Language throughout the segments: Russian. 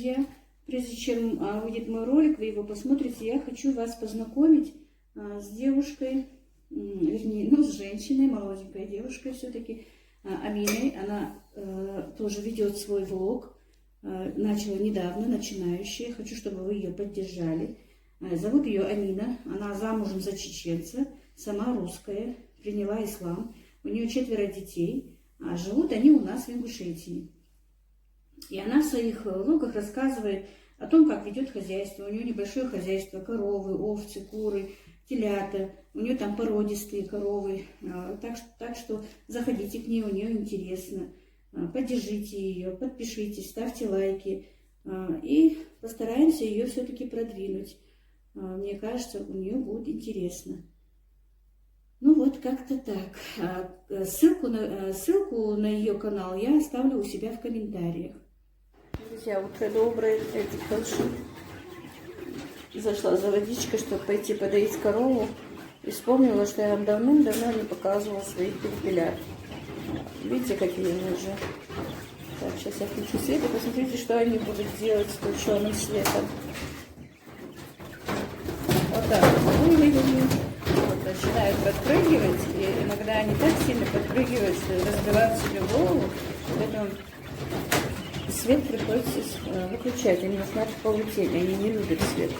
друзья, прежде чем выйдет мой ролик, вы его посмотрите, я хочу вас познакомить с девушкой, вернее, ну, с женщиной, молоденькой девушкой все-таки, Аминой. Она тоже ведет свой влог, начала недавно, начинающая. Хочу, чтобы вы ее поддержали. Зовут ее Амина, она замужем за чеченца, сама русская, приняла ислам. У нее 4 детей, а живут они у нас в Ингушетии. И она в своих влогах рассказывает о том, как ведет хозяйство. У нее небольшое хозяйство, коровы, овцы, куры, телята. У нее там породистые коровы. Так что заходите к ней, у нее интересно. Поддержите ее, подпишитесь, ставьте лайки. И постараемся ее все-таки продвинуть. Мне кажется, у нее будет интересно. Ну вот, как-то так. Ссылку на ее канал я оставлю у себя в комментариях. Друзья, утро доброе. Зашла за водичкой, чтобы пойти подоить корову. И вспомнила, что я вам давным-давно не показывала своих перепелят. Видите, какие они уже? Так, сейчас я включу свет и посмотрите, что они будут делать с включенным светом. Вот так вот выглядели. Вот, начинают подпрыгивать, и иногда они так сильно подпрыгивают, что разбивают себе голову. Поэтому свет приходится выключать. Они в полутени, они не любят свет.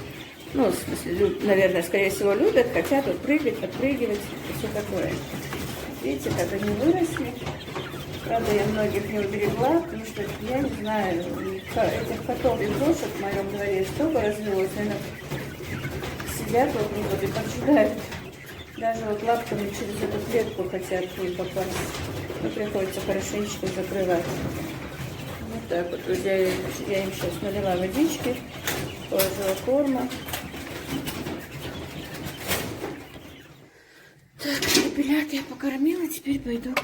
Ну, в смысле, наверное, скорее всего, любят, хотят вот прыгать, подпрыгивать и все такое. Видите, как они выросли. Правда, я многих не уберегла, потому что я не знаю, этих котов и кошек в моем дворе столько развелось, наверное, сидят вот и поджидают. Даже вот лапками через эту клетку хотят к ним попасть. Но приходится хорошенечко закрывать. Вот так вот, друзья, я им сейчас налила водички, положила корма. Так, перепелят я покормила, теперь пойду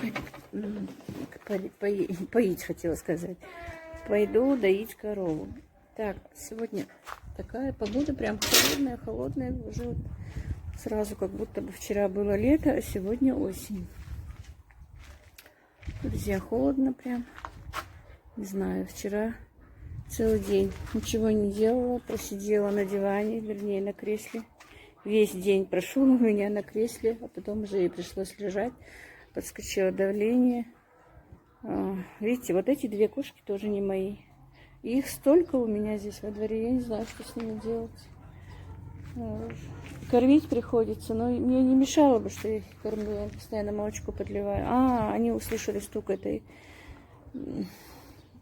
поить, хотела сказать. Пойду доить корову. Так, сегодня такая погода прям холодная, уже вот сразу как будто бы вчера было лето, а сегодня осень. Друзья, холодно прям. Не знаю, вчера целый день ничего не делала, просидела на диване, вернее на кресле. Весь день прошел у меня на кресле, а потом уже и пришлось лежать. Подскочило давление. Видите, вот эти 2 кошки тоже не мои. Их столько у меня здесь во дворе, я не знаю, что с ними делать. Кормить приходится, но мне не мешало бы, что я их кормлю, я постоянно молочко подливаю. Они услышали стук этой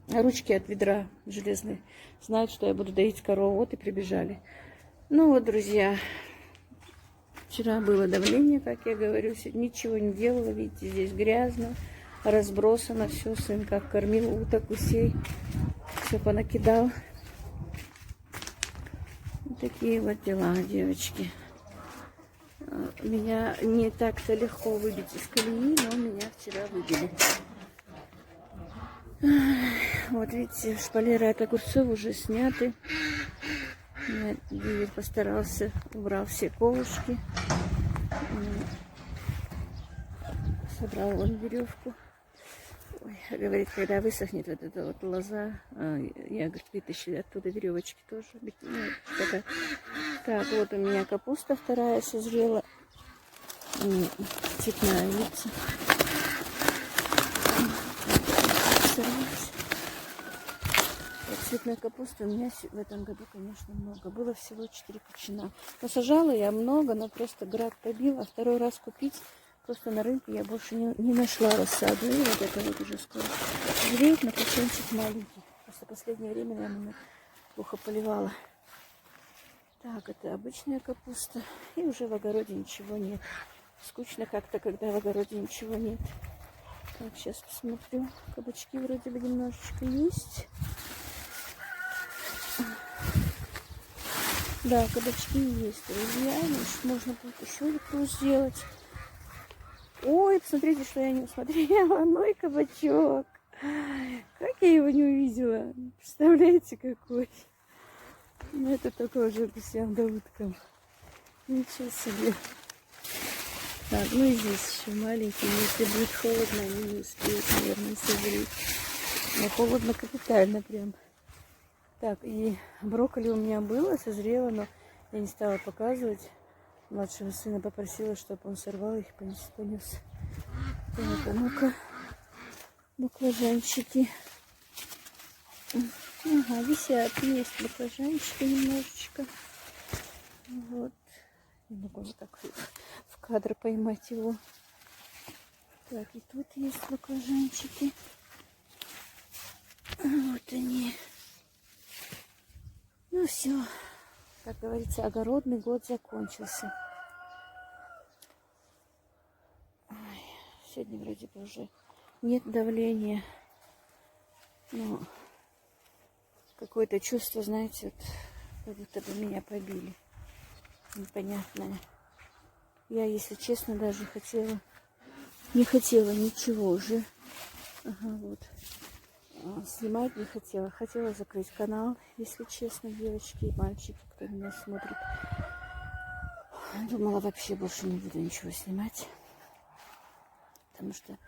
ручки от ведра железной. Знают, что я буду доить корову, вот и прибежали. Ну вот, друзья, вчера было давление, как я говорю, ничего не делала, видите, здесь грязно, разбросано все, сын как кормил уток, гусей, все понакидал. Вот такие вот дела, девочки. Меня не так-то легко выбить из колеи, но меня вчера выбили. Вот видите, шпалеры от огурцов уже сняты. Дивер постарался, убрал все колышки. Собрал вон веревку. Ой, говорит, когда высохнет вот эта вот лоза, я, говорит, вытащили оттуда веревочки тоже. Так, вот у меня капуста вторая созрела. Цветная, видите. Цветной капусты у меня в этом году, конечно, много. Было всего 4 кочана. Насажала я много, но просто град побил. А второй раз купить просто на рынке я больше не нашла рассаду. И вот это вот уже скоро зреет, на кочанчик маленький. Просто в последнее время, наверное, плохо поливала. Так, это обычная капуста. И уже в огороде ничего нет. Скучно как-то, когда в огороде ничего нет. Так, сейчас посмотрю. Кабачки вроде бы немножечко есть. Да, кабачки есть, друзья. Можно будет еще икру сделать. Ой, посмотрите, что я не усмотрела. Мой кабачок. Как я его не увидела. Представляете, какой. Ну, это только уже Гусям да уткам. Ничего себе. Так, ну и здесь еще маленькие. Если будет холодно, они не успеют, наверное, созреть. Но холодно капитально прям. Так, и брокколи у меня было, созрело, но я не стала показывать. Младшего сына попросила, чтобы он сорвал их, понес. Так, а ну-ка, баклажанчики. Ага, висят, есть баклажанчики немножечко. Вот. Не могу вот так в кадр поймать его. Так, и тут есть баклажанчики. Вот они. Ну все, как говорится, огородный год закончился. Ой, сегодня вроде бы уже нет давления. Но какое-то чувство, знаете, вот, как будто бы меня побили. Непонятное. Я, если честно, даже не хотела ничего уже. Ага, вот. Снимать не хотела. Хотела закрыть канал, если честно, девочки и мальчики, кто меня смотрит. Думала, вообще больше не буду ничего снимать. Потому что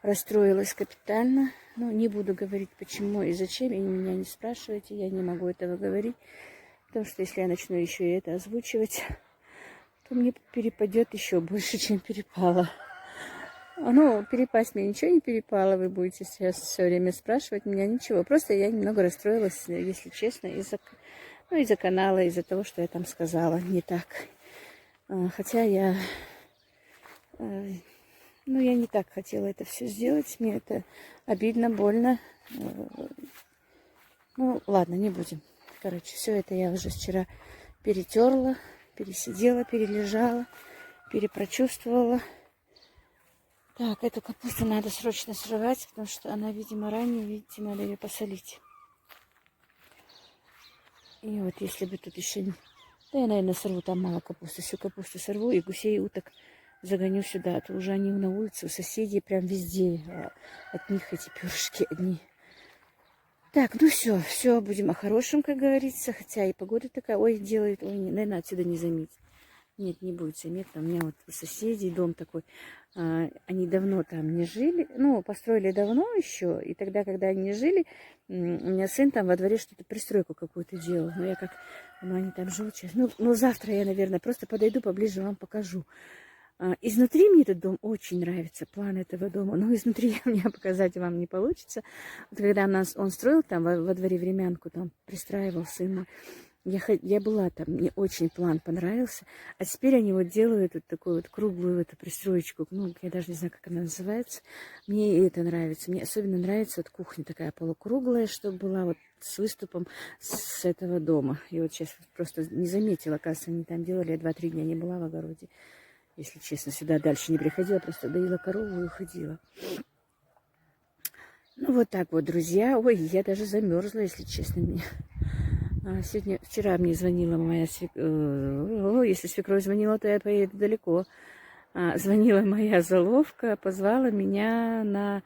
расстроилась капитально. Но не буду говорить, почему и зачем. И меня не спрашивайте, я не могу этого говорить. Потому что если я начну еще и это озвучивать, то мне перепадет еще больше, чем перепало. Ну, перепасть мне ничего не перепало, вы будете сейчас все время спрашивать меня, ничего. Просто я немного расстроилась, если честно, из-за канала, из-за того, что я там сказала не так. Хотя я не так хотела это все сделать, мне это обидно, больно. Ну, ладно, не будем. Короче, все это я уже вчера перетерла, пересидела, перележала, перепрочувствовала. Так, эту капусту надо срочно срывать, потому что она, видимо, ранее, видите, надо ее посолить. И вот если бы тут еще... Да, я, наверное, сорву там мало капусты. Всю капусту сорву и гусей и уток загоню сюда. А то уже они на улице, у соседей прям везде. От них эти перышки одни. Так, ну все, будем о хорошем, как говорится. Хотя и погода такая, ой, делает, ой, наверное, отсюда не заметить. Нет, не будет заметно. У меня вот у соседей дом такой. Они давно там не жили. Ну, построили давно еще. И тогда, когда они не жили, у меня сын там во дворе что-то, пристройку какую-то делал. Но я как... Ну, они там живут сейчас. Ну, завтра я, наверное, просто подойду поближе, вам покажу. Изнутри мне этот дом очень нравится, план этого дома. Но изнутри мне показать вам не получится. Вот когда он строил там во дворе времянку, там пристраивал сына. Я была там, мне очень план понравился. А теперь они вот делают вот такую вот круглую эту пристроечку. Ну, я даже не знаю, как она называется. Мне это нравится. Мне особенно нравится вот кухня такая полукруглая, чтобы была вот с выступом с этого дома. И вот сейчас просто не заметила, оказывается, они там делали. Я 2-3 дня не была в огороде. Если честно, сюда дальше не приходила. Просто доила корову и уходила. Ну, вот так вот, друзья. Ой, я даже замерзла, если честно. Вчера мне звонила моя свекровь. Если свекровь звонила, то я поеду далеко. Звонила моя заловка, позвала меня на...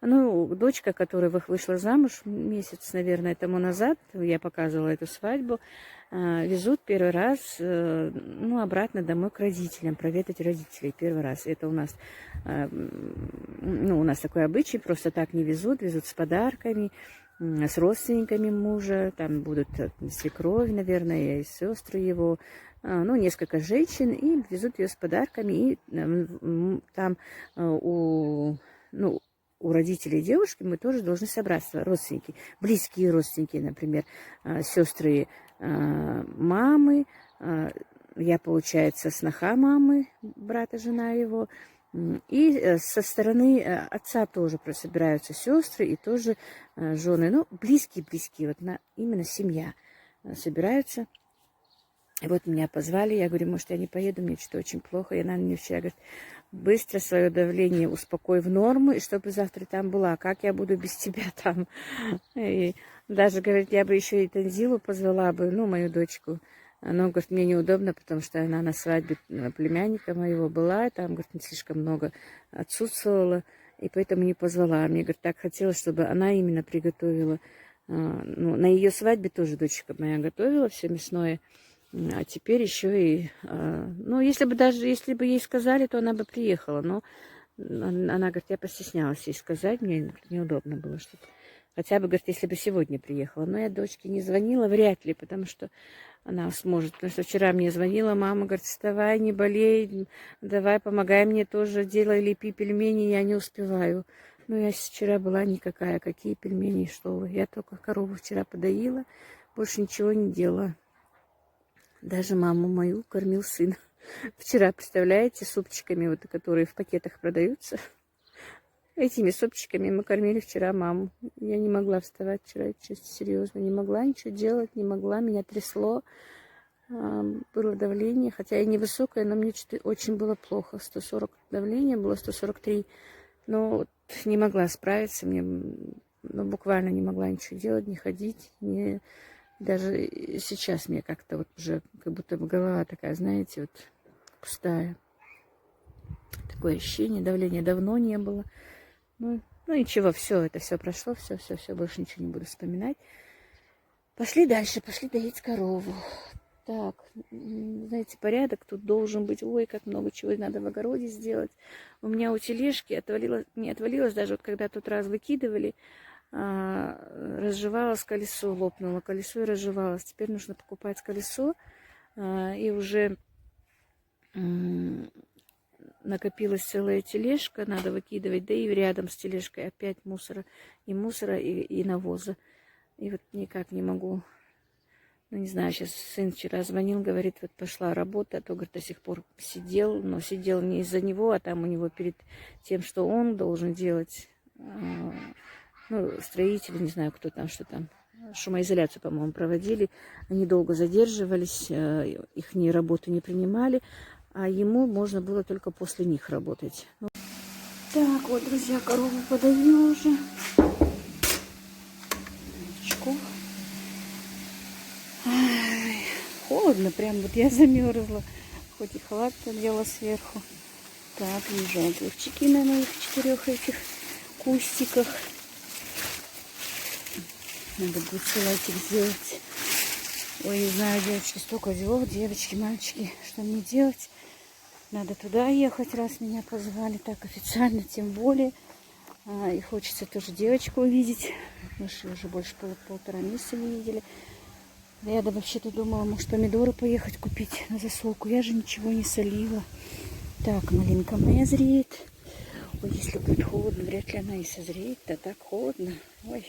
Ну, дочка, которая вышла замуж месяц, наверное, тому назад, я показывала эту свадьбу, везут первый раз, обратно домой к родителям, проведать родителей первый раз. Это у нас, у нас такой обычай, просто так не везут с подарками, с родственниками мужа, там будут свекровь, наверное, и сестры его, несколько женщин, и везут ее с подарками, и там у родителей девушки мы тоже должны собраться, родственники, близкие родственники, например, сестры мамы, я, получается, сноха мамы, брата, жена его, и со стороны отца тоже собираются сестры и тоже жены. Близкие, вот именно семья собираются. И вот меня позвали, я говорю, может, я не поеду, мне что-то очень плохо. И она мне вчера говорит, быстро свое давление успокой в норму, и чтобы завтра там была. Как я буду без тебя там? И даже, говорит, я бы еще и Танзилу позвала бы, мою дочку. Но, говорит, мне неудобно, потому что она на свадьбе племянника моего была, там, говорит, не слишком много отсутствовала, и поэтому не позвала. Мне, говорит, так хотелось, чтобы она именно приготовила. На ее свадьбе тоже дочка моя готовила все мясное, а теперь еще и... если бы ей сказали, то она бы приехала, но Она говорит, я постеснялась ей сказать, мне неудобно было что-то. Хотя бы, говорит, если бы сегодня приехала. Но я дочке не звонила, вряд ли, потому что она сможет. Потому что вчера мне звонила мама, говорит, вставай, не болей, давай, помогай мне тоже, делай, лепи пельмени, я не успеваю. Ну, я вчера была никакая, какие пельмени, что вы. Я только корову вчера подоила, больше ничего не делала. Даже маму мою кормил сын. Вчера, представляете, супчиками, вот, которые в пакетах продаются. Этими супчиками мы кормили вчера маму. Я не могла вставать вчера, честно, серьезно. Не могла ничего делать, не могла. Меня трясло. Было давление, хотя и невысокое, но мне что-то очень было плохо. 140 давление было, 143. Но вот не могла справиться. Мне, ну, буквально не могла ничего делать, не ходить. Даже сейчас мне как-то вот уже, как будто бы голова такая, знаете, вот пустая. Такое ощущение, давления давно не было. Ну ничего, все, это все прошло, все, больше ничего не буду вспоминать. Пошли дальше, пошли доить корову. Так, знаете, порядок тут должен быть. Ой, как много чего надо в огороде сделать. У меня у тележки не отвалилось даже, вот когда тот раз выкидывали, разжевалось колесо, лопнуло колесо и разжевалось. Теперь нужно покупать колесо, и уже накопилась целая тележка, надо выкидывать, да и рядом с тележкой опять мусора, и навоза. И вот никак не могу, ну не знаю, сейчас сын вчера звонил, говорит, вот пошла работа, а то, говорит, до сих пор сидел, но сидел не из-за него, а там у него перед тем, что он должен делать, ну, строители, не знаю, кто там, что там, шумоизоляцию, по-моему, проводили, они долго задерживались, их работу не принимали, а ему можно было только после них работать. Так, вот, друзья, корову подавила уже. Ай, холодно прям, вот я замерзла. Хоть и халат надела сверху. Так, вижу огурчики на моих 4 этих кустиках. Надо будет салатик сделать. Ой, не знаю, девочки, столько дел, девочки, мальчики, что мне делать? Надо туда ехать, раз меня позвали так официально, тем более. И хочется тоже девочку увидеть. Мы же уже больше полтора месяца не видели. Я вообще-то думала, может, помидоры поехать купить на засолку. Я же ничего не солила. Так, малинка моя зреет. Ой, если будет холодно, вряд ли она и созреет. Да так холодно. Ой,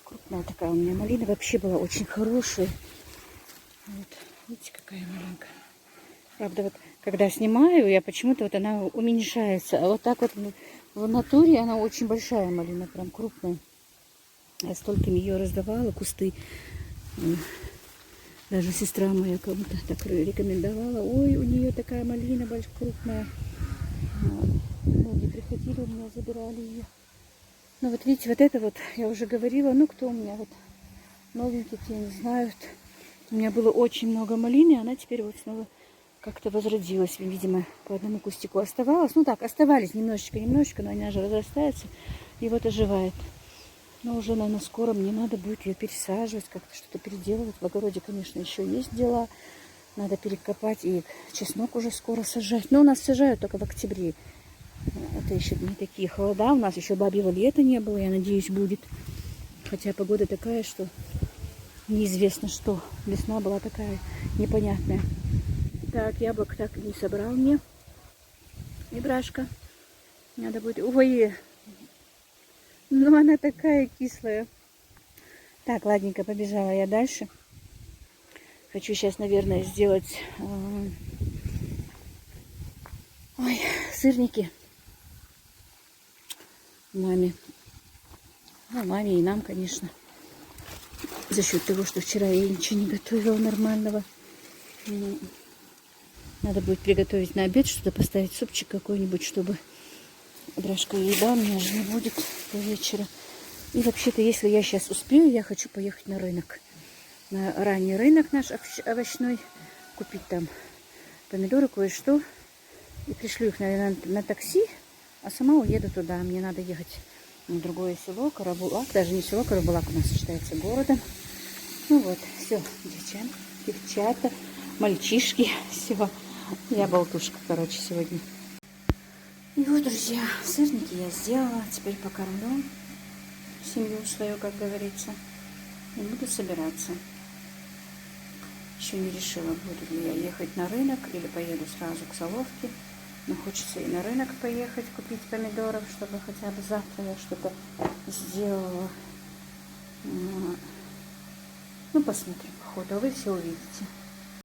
крупная такая у меня малина. Вообще была очень хорошая. Вот, видите, какая малинка. Правда, вот когда снимаю, я почему-то вот она уменьшается. А вот так вот в натуре она очень большая малина, прям крупная. Я столькими ее раздавала, кусты. Даже сестра моя кому-то так рекомендовала. Ой, у нее такая малина большая, крупная. Люди приходили, у меня забирали ее. Ну вот видите, вот это вот, я уже говорила, ну кто у меня вот новеньких, я не знаю. У меня было очень много малины, она теперь вот снова как-то возродилась. Видимо, по одному кустику оставалось. Ну так, оставались немножечко, но она же разрастается и вот оживает. Но уже, наверное, скоро мне надо будет ее пересаживать, как-то что-то переделывать. В огороде, конечно, еще есть дела. Надо перекопать и чеснок уже скоро сажать. Но у нас сажают только в октябре. Это еще не такие холода. У нас еще бабьего лета не было, я надеюсь, будет. Хотя погода такая, что неизвестно что. Весна была такая непонятная. Так, яблок так и не собрал мне. И брашка. Надо будет... Ой, ну она такая кислая. Так, ладненько, побежала я дальше. Хочу сейчас, наверное, сделать сырники маме. Ну, маме и нам, конечно. За счет того, что вчера я ничего не готовила нормального. Надо будет приготовить на обед что-то, поставить супчик какой-нибудь, чтобы брашка и еда у меня же не будет до вечера. И вообще-то, если я сейчас успею, я хочу поехать на рынок. На ранний рынок наш овощной. Купить там помидоры, кое-что. И пришлю их, наверное, на такси. А сама уеду туда. Мне надо ехать на другое село, Карабулак. Даже не село, Карабулак у нас считается городом. Ну вот, все, девчата, мальчишки. Все. Я болтушка, короче, сегодня. И вот, друзья, сырники я сделала. Теперь покормлю семью свою, как говорится, и буду собираться. Еще не решила, буду ли я ехать на рынок или поеду сразу к Соловке. Но хочется и на рынок поехать, купить помидоров, чтобы хотя бы завтра я что-то сделала. Ну, посмотрим по ходу, вы все увидите.